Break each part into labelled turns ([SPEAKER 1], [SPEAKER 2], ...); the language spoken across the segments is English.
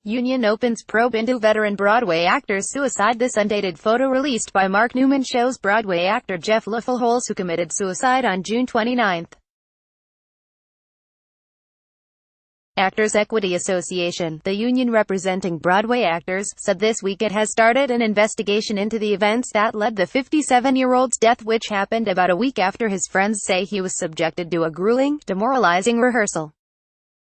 [SPEAKER 1] Union opens probe into veteran Broadway actor's suicide. This undated photo released by Mark Newman shows Broadway actor Jeff Littleholes, who committed suicide on June 29. Actors Equity Association, the union representing Broadway actors, said this week it has started an investigation into the events that led the 57-year-old's death, which happened about a week after his friends say he was subjected to a grueling, demoralizing rehearsal.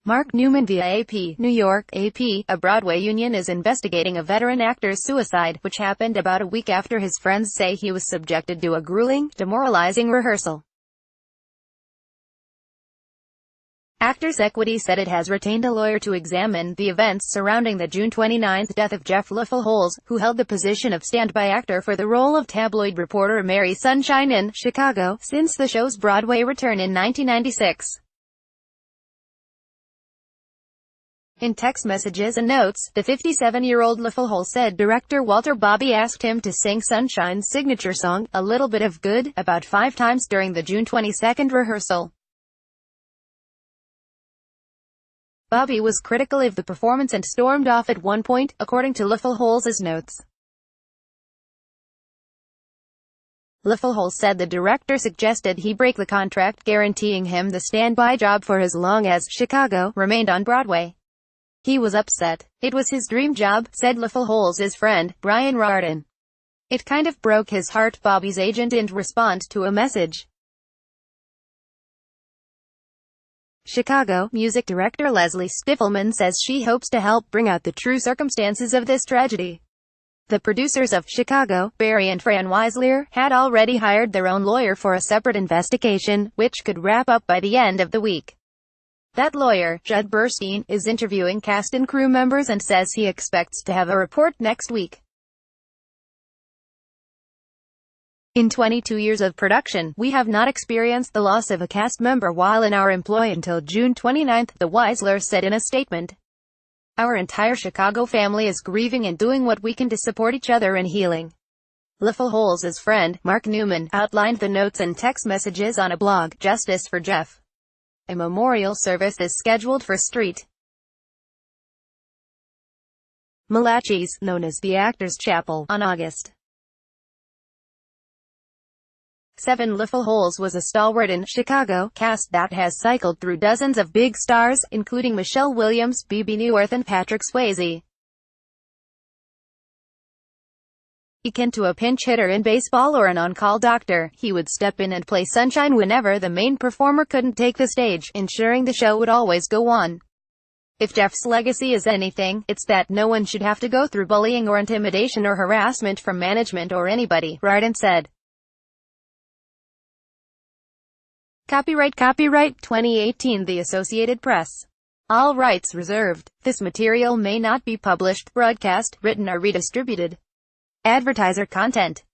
[SPEAKER 1] Mark Newman via AP, New York, AP, a Broadway union is investigating a veteran actor's suicide, which happened about a week after his friends say he was subjected to a grueling, demoralizing rehearsal. Actors Equity said it has retained a lawyer to examine the events surrounding the June 29 death of Jeff Littleholes, who held the position of standby actor for the role of tabloid reporter Mary Sunshine in Chicago since the show's Broadway return in 1996. In text messages and notes, the 57-year-old Littleholes said director Walter Bobby asked him to sing Sunshine's signature song, A Little Bit of Good, about 5 times during the June 22 rehearsal. Bobby was critical of the performance and stormed off at one point, according to Littleholes' notes. Littleholes said the director suggested he break the contract guaranteeing him the standby job for as long as Chicago remained on Broadway. He was upset. It was his dream job, said Littleholes' friend, Brian Rardin. It kind of broke his heart, Bobby's agent in response to a message. Chicago music director Leslie Stiffelman says she hopes to help bring out the true circumstances of this tragedy. The producers of Chicago, Barry and Fran Weisler, had already hired their own lawyer for a separate investigation, which could wrap up by the end of the week. That lawyer, Judd Burstein, is interviewing cast and crew members and says he expects to have a report next week. In 22 years of production, we have not experienced the loss of a cast member while in our employ until June 29, the Weisler said in a statement. Our entire Chicago family is grieving and doing what we can to support each other in healing. Littleholes' friend, Mark Newman, outlined the notes and text messages on a blog, Justice for Jeff. A memorial service is scheduled for St. Malachi's, known as the Actors Chapel, on August 7. Littleholes was a stalwart in Chicago cast that has cycled through dozens of big stars, including Michelle Williams, Bebe Neuwirth and Patrick Swayze. Akin to a pinch hitter in baseball or an on-call doctor, he would step in and play sunshine whenever the main performer couldn't take the stage, ensuring the show would always go on. If Jeff's legacy is anything, it's that no one should have to go through bullying or intimidation or harassment from management or anybody, Rardin said. Copyright 2018 The Associated Press. All rights reserved. This material may not be published, broadcast, written or redistributed. Advertiser content.